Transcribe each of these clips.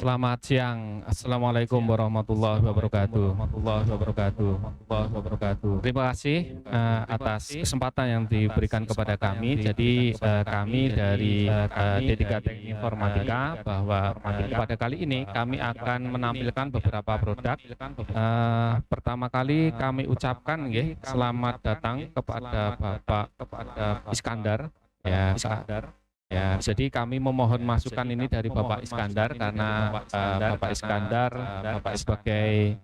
Selamat siang. Assalamualaikum warahmatullahi wabarakatuh. Terima kasih atas kesempatan yang diberikan kepada kami. Jadi kami dari D3 Teknik Informatika bahwa pada kali ini kami akan menampilkan beberapa produk. Pertama kali kami ucapkan selamat datang kepada Bapak Iskandar. Ya, jadi kami memohon masukan ini dari Bapak Iskandar karena Bapak Iskandar sebagai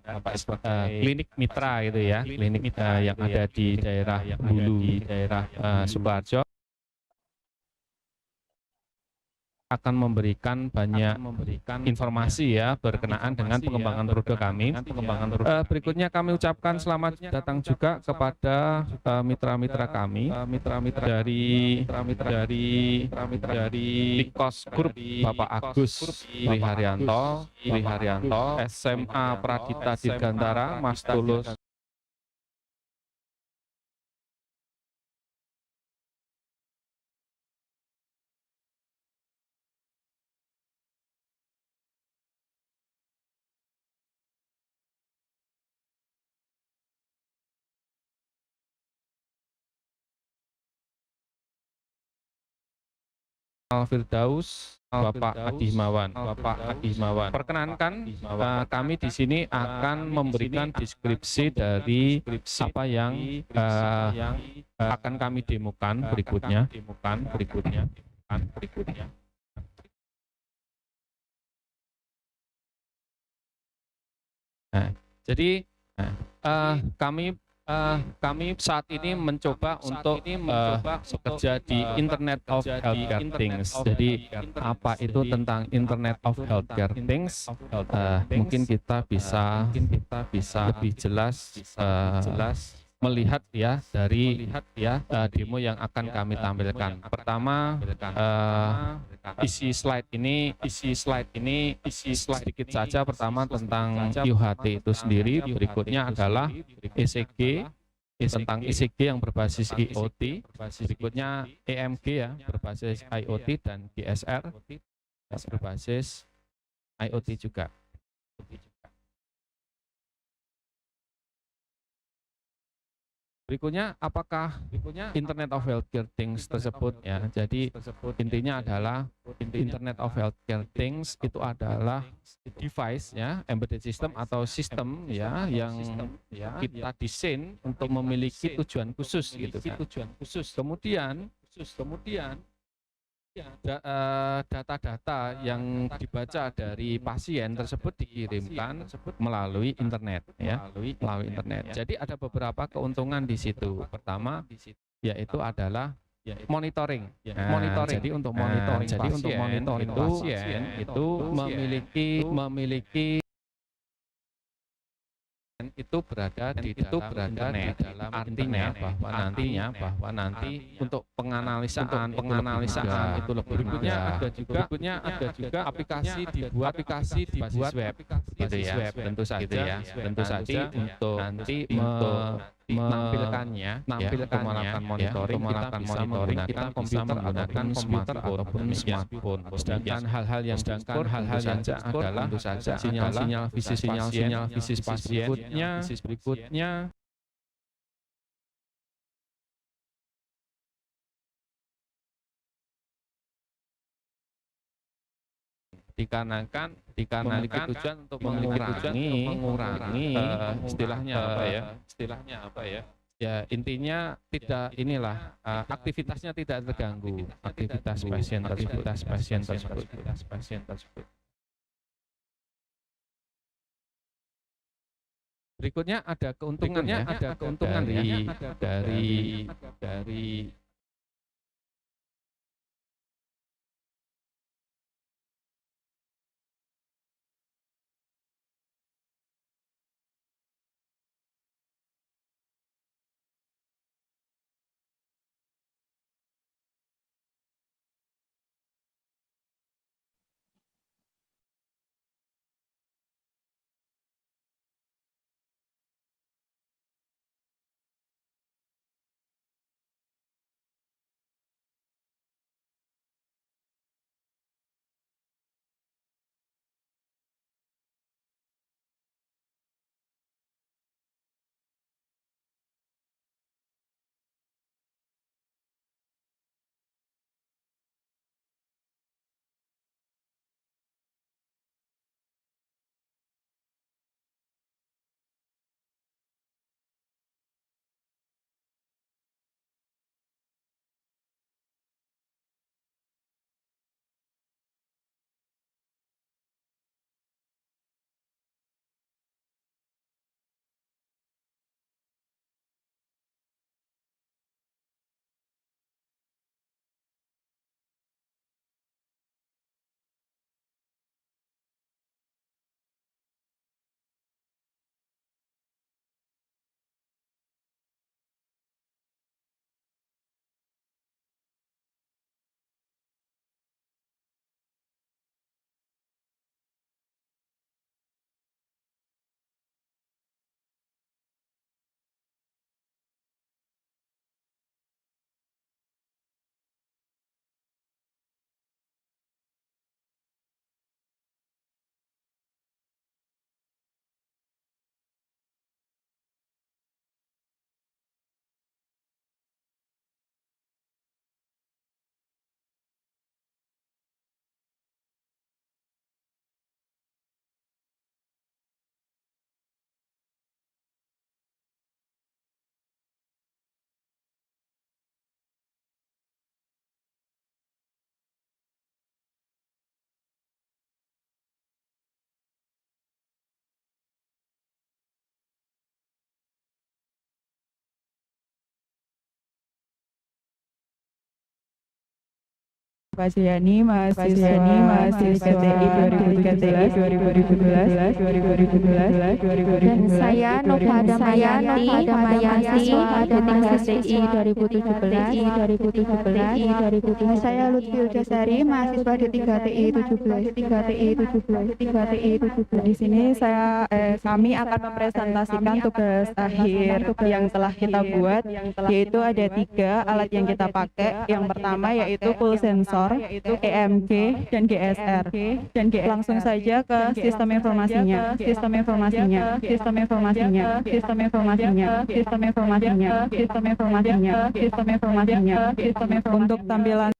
klinik mitra gitu ya, klinik yang ada di daerah Hulu, daerah Sukoharjo, akan memberikan banyak informasi ya berkenaan dengan pengembangan produk kami. Berikutnya kami ucapkan selamat datang juga kepada mitra-mitra kami, dari Likos Group, Bapak Agus Triharyanto, SMA Pradita Dirgantara, Mas Tulus Firdaus, Bapak Adi Himawan. Perkenankan, kami di sini akan memberikan deskripsi dari apa yang akan kami demokan berikutnya. Nah, jadi kami saat ini mencoba untuk bekerja di Internet of Healthcare Things. Jadi apa itu tentang Internet of Healthcare Things? Mungkin kita bisa lebih jelas melihat ya dari demo yang akan kami tampilkan. Pertama, isi slide ini sedikit saja. Pertama tentang UHT itu sendiri, berikutnya adalah ECG, tentang ECG yang berbasis IoT, berikutnya EMG ya berbasis IoT, dan GSR berbasis IoT juga. Berikutnya, apakah Internet of Healthcare Things tersebut ya? Jadi intinya adalah Internet of Healthcare Things itu adalah device ya, embedded system atau sistem ya yang kita desain untuk memiliki tujuan khusus gitu kan. Kemudian data-data yang dibaca dari pasien tersebut dikirimkan melalui internet ya, melalui internet. Jadi ada beberapa keuntungan di situ. Pertama yaitu adalah monitoring. Jadi untuk monitoring pasien itu memiliki itu berada di dalam internet. Artinya bahwa nanti untuk penganalisaan itu lebih mudah. Berikutnya ada juga aplikasi dibuat web gitu ya. Tentu saja untuk menampilkannya melakukan monitoring, kita bisa menggunakan komputer ataupun smartphone. Sedangkan hal-hal yang adalah tentu saja sinyal fisis pasien. Berikutnya dikarenakan tujuan untuk mengurangi istilahnya apa ya? Ya intinya tidak aktivitasnya tidak terganggu, aktivitas pasien tersebut. Berikutnya ada keuntungan dari Fajriani, mahasiswa KTI 2017, Dan saya Nova Damayanti, mahasiswa DTI 2017. Saya Lutfi Dasari, mahasiswa D3TI 17. Di sini kami akan mempresentasikan tugas akhir yang telah kita buat, yaitu ada 3 alat yang kita pakai. Yang pertama yaitu full sensor, EMG, dan GSR. Langsung saja ke sistem informasinya. Untuk tampilan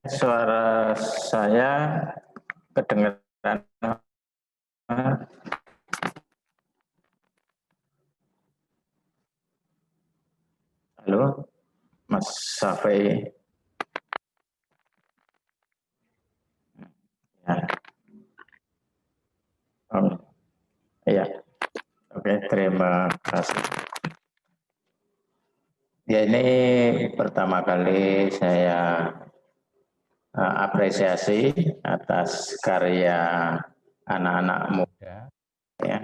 Suara saya kedengaran. Halo, Mas Safei. Ya. Iya. Oke, terima kasih. Ya, ini pertama kali saya apresiasi atas karya anak-anak muda, ya,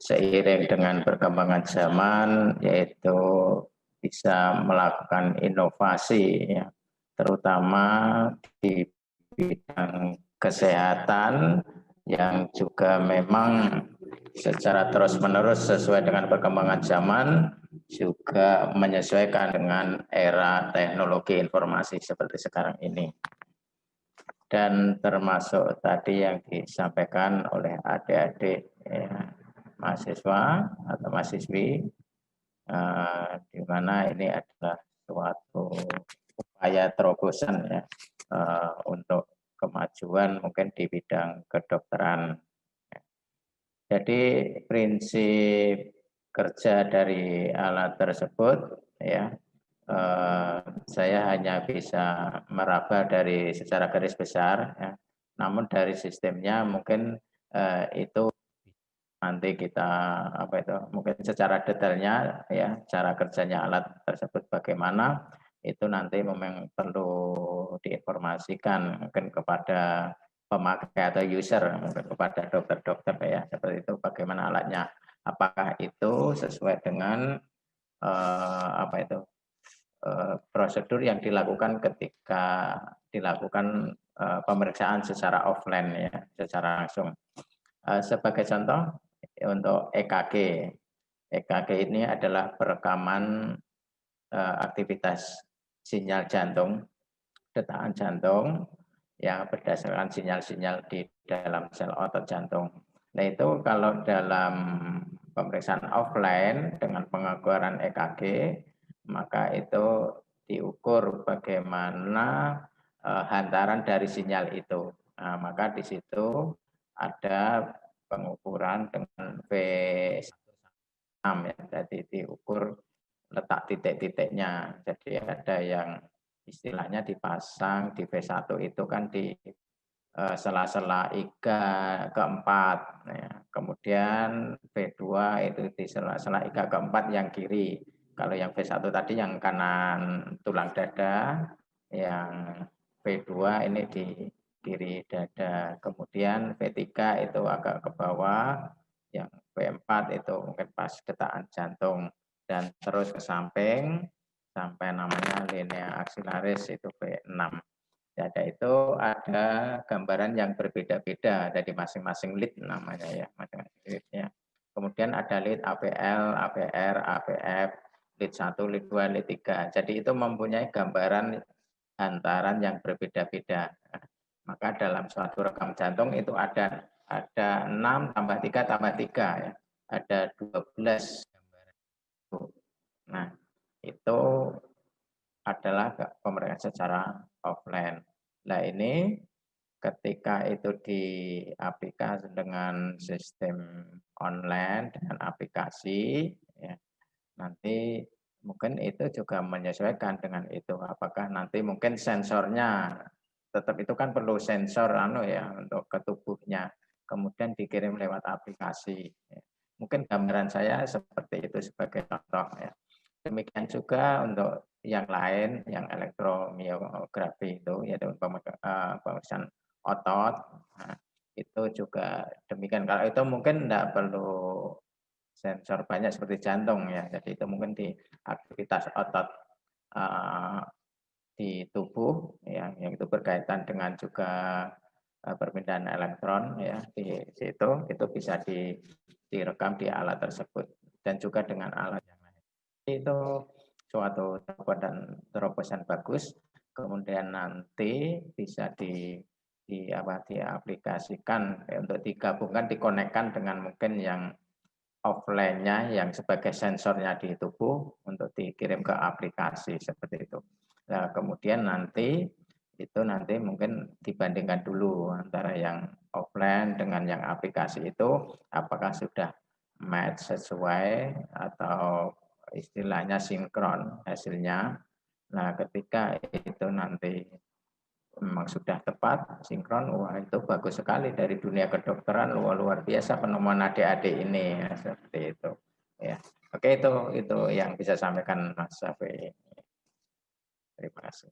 seiring dengan perkembangan zaman, yaitu bisa melakukan inovasi, ya, terutama di bidang kesehatan yang juga memang secara terus-menerus sesuai dengan perkembangan zaman, juga menyesuaikan dengan era teknologi informasi seperti sekarang ini. Dan termasuk tadi yang disampaikan oleh adik-adik, ya, mahasiswa atau mahasiswi, di mana ini adalah suatu upaya terobosan, ya, untuk kemajuan mungkin di bidang kedokteran. Jadi prinsip kerja dari alat tersebut, ya, saya hanya bisa meraba dari secara garis besar, ya. Namun dari sistemnya mungkin itu nanti kita mungkin secara detailnya, ya, cara kerjanya alat tersebut bagaimana, itu nanti memang perlu diinformasikan mungkin kepada pemakai atau user, mungkin kepada dokter-dokter, ya, seperti itu bagaimana alatnya, apakah itu sesuai dengan prosedur yang dilakukan ketika dilakukan pemeriksaan secara offline, ya, secara langsung. Sebagai contoh untuk EKG, EKG ini adalah perekaman aktivitas sinyal jantung, detaan jantung yang berdasarkan sinyal-sinyal di dalam sel otot jantung. Nah, itu kalau dalam pemeriksaan offline dengan pengukuran EKG, maka itu diukur bagaimana hantaran dari sinyal itu. Nah, maka di situ ada pengukuran dengan V6, ya, jadi diukur letak titik-titiknya. Jadi ada yang istilahnya dipasang di V1 itu kan di sela-sela IGA keempat, ya. Kemudian V2 itu di sela-sela IGA keempat yang kiri. Kalau yang V1 tadi yang kanan tulang dada, yang V2 ini di kiri dada. Kemudian V3 itu agak ke bawah, yang V4 itu mungkin pas detaan jantung, dan terus ke samping sampai namanya linea axillaris itu V6. Jadi itu ada gambaran yang berbeda-beda dari masing-masing lead namanya, ya, masing-masing leadnya. Kemudian ada lead APL, APR, APF, lead 1, lead 2, lead 3. Jadi itu mempunyai gambaran hantaran yang berbeda-beda. Maka dalam suatu rekam jantung itu ada 6 tambah 3 tambah 3, ya. Ada 12 gambaran. Nah, itu adalah pemeriksaan secara offline. Nah, ini ketika itu diaplikasi dengan sistem online dengan aplikasi, ya, nanti mungkin itu juga menyesuaikan dengan itu. Apakah nanti mungkin sensornya tetap itu kan perlu sensor ya untuk ke tubuhnya, kemudian dikirim lewat aplikasi. Ya. Mungkin gambaran saya seperti itu sebagai contoh, ya. Demikian juga untuk yang lain, yang elektromiografi itu, yaitu pemeriksaan otot. Nah, itu juga demikian. Kalau itu mungkin tidak perlu sensor banyak seperti jantung, ya. Jadi itu mungkin di aktivitas otot di tubuh, ya, yang itu berkaitan dengan juga perpindahan elektron, ya, di situ itu bisa direkam di alat tersebut, dan juga dengan alat yang lain. Itu suatu terobosan bagus. Kemudian nanti bisa diaplikasikan, ya, untuk digabungkan, dikonekkan dengan mungkin yang offline-nya yang sebagai sensornya di tubuh untuk dikirim ke aplikasi seperti itu. Nah, kemudian nanti itu nanti mungkin dibandingkan dulu antara yang offline dengan yang aplikasi itu, apakah sudah match sesuai atau istilahnya sinkron hasilnya. Nah, ketika itu nanti memang sudah tepat sinkron, wah itu bagus sekali dari dunia kedokteran, luar biasa penemuan adik-adik ini ya, seperti itu ya. Oke, itu yang bisa sampaikan Mas Safi. Terima kasih.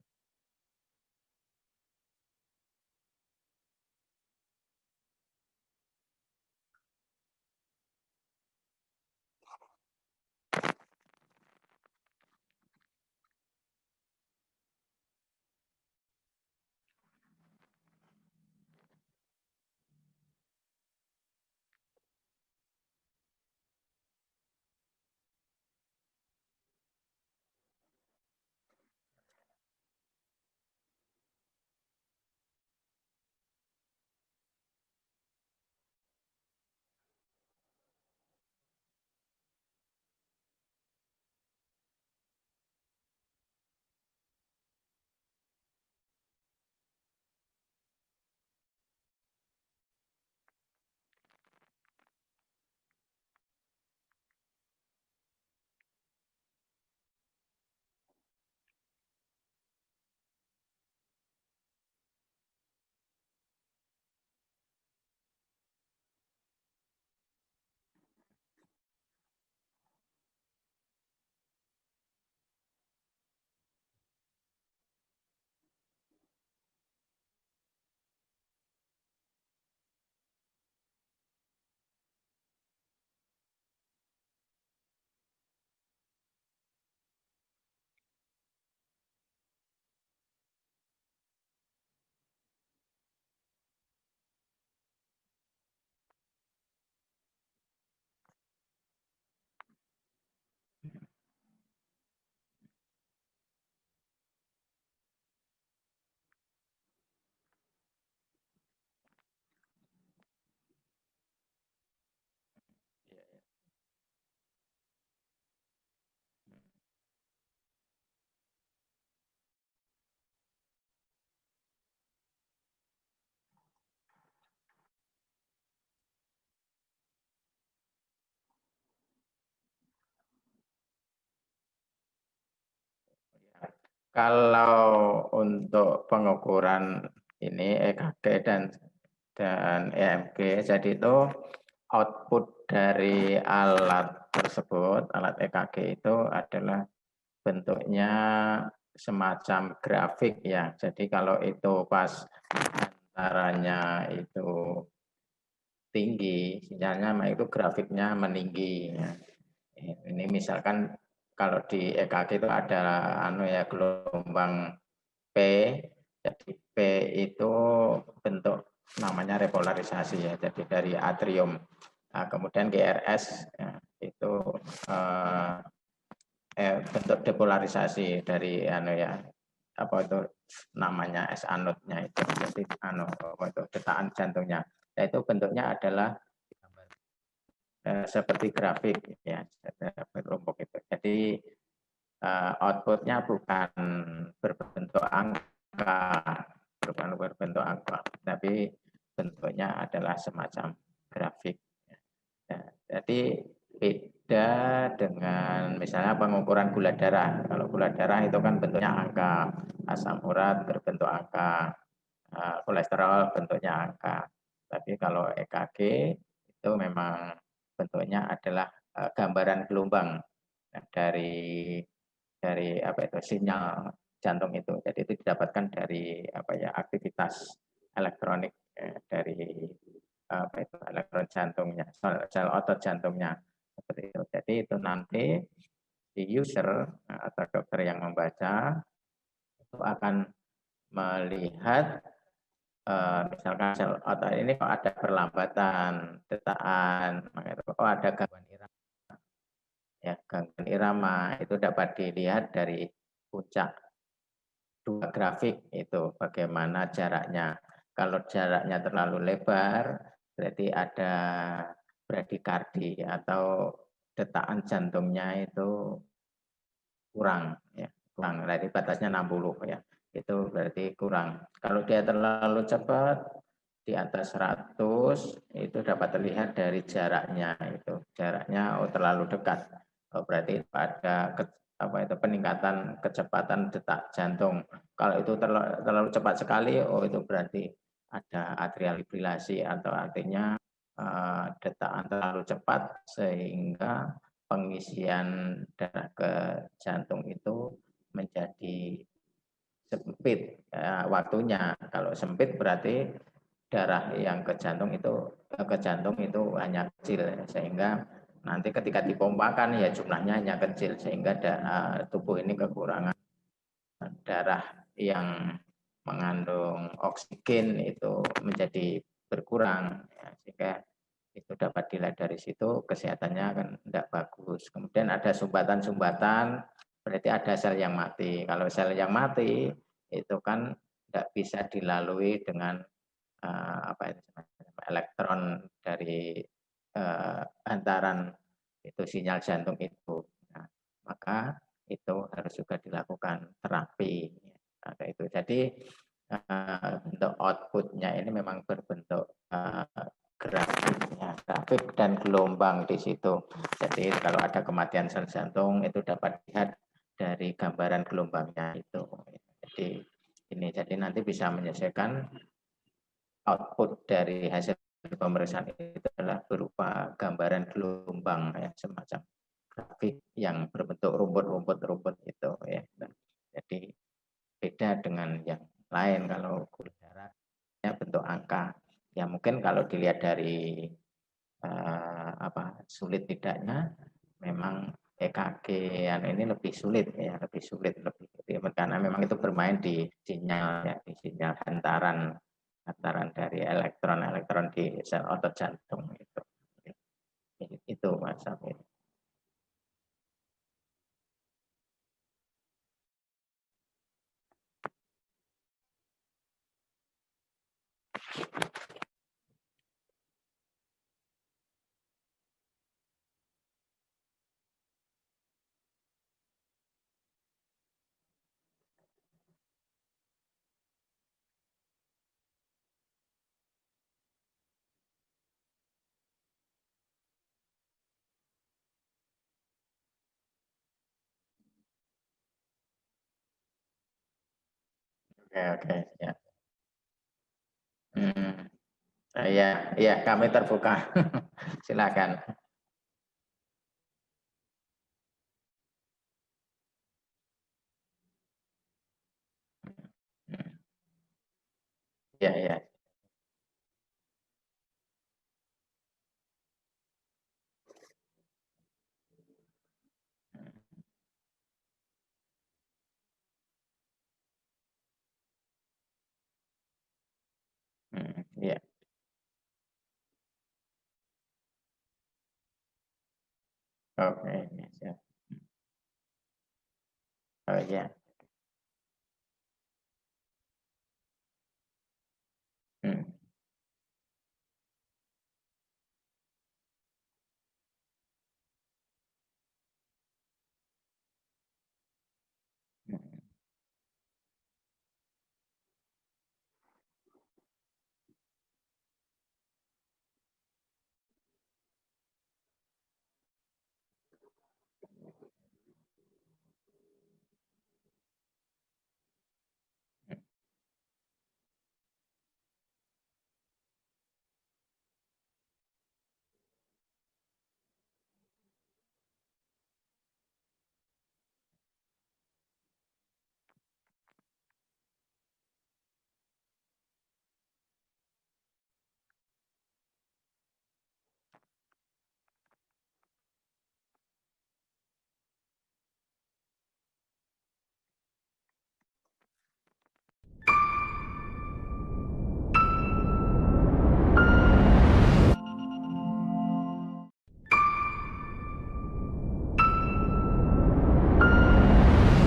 Kalau untuk pengukuran ini EKG dan EMG, jadi itu output dari alat tersebut, alat EKG itu adalah bentuknya semacam grafik ya. Jadi kalau itu pas antaranya itu tinggi, sinyalnya itu grafiknya meninggi. Ya. Ini misalkan kalau di EKG itu ada gelombang P, jadi P itu bentuk namanya repolarisasi ya, jadi dari atrium. Nah, kemudian GRS ya, itu bentuk depolarisasi dari apa itu namanya S anodnya itu, jadi itu detaan jantungnya. Nah, itu bentuknya adalah seperti grafik ya, kelompok itu. Jadi outputnya bukan berbentuk angka, tapi bentuknya adalah semacam grafik. Ya, jadi beda dengan misalnya pengukuran gula darah. Kalau gula darah itu kan bentuknya angka, asam urat berbentuk angka, kolesterol bentuknya angka. Tapi kalau EKG itu memang bentuknya adalah gambaran gelombang dari apa itu sinyal jantung itu. Jadi itu didapatkan dari aktivitas elektronik dari apa itu elektron jantungnya, sel otot jantungnya seperti itu. Jadi itu nanti si user atau dokter yang membaca itu akan melihat misalkan sel otot ini kok ada perlambatan detaan, oh ada gangguan irama. Ya, gangguan irama itu dapat dilihat dari puncak dua grafik itu bagaimana jaraknya. Kalau jaraknya terlalu lebar, berarti ada bradikardi atau detaan jantungnya itu kurang ya, kurang. Berarti batasnya 60 ya. itu berarti kurang. Kalau dia terlalu cepat di atas 100 itu dapat terlihat dari jaraknya, itu jaraknya terlalu dekat, berarti ada peningkatan kecepatan detak jantung. Kalau itu terlalu cepat sekali, itu berarti ada atrial fibrilasi, atau artinya detakan terlalu cepat sehingga pengisian darah ke jantung itu menjadi sempit waktunya. Kalau sempit berarti darah yang ke jantung itu hanya kecil, sehingga nanti ketika dipompakan ya jumlahnya hanya kecil, sehingga tubuh ini kekurangan darah yang mengandung oksigen itu menjadi berkurang, ya, sehingga itu dapat dilihat dari situ kesehatannya kan tidak bagus. Kemudian ada sumbatan-sumbatan, berarti ada sel yang mati. Kalau sel yang mati itu kan tidak bisa dilalui dengan elektron dari hantaran itu sinyal jantung itu. Nah, maka itu harus juga dilakukan terapi. Nah, itu. Jadi bentuk outputnya ini memang berbentuk grafik dan gelombang di situ. Jadi kalau ada kematian sel jantung itu dapat dilihat dari gambaran gelombangnya itu. Jadi nanti bisa menyelesaikan output dari hasil pemeriksaan itu adalah berupa gambaran gelombang, ya, semacam grafik yang berbentuk rumput-rumput itu, ya. Jadi beda dengan yang lain. Kalau gula darahnya bentuk angka, ya mungkin kalau dilihat dari sulit tidaknya, memang EKG ini lebih sulit, ya, lebih sulit karena memang itu bermain di sinyal, ya, di sinyal hantaran dari elektron di sel otot jantung itu. Itu Mas Safir. Oke, ya. Ya, ya, kami terbuka. Silakan. Ya, ya. Ya. Oke, ya. Oh ya.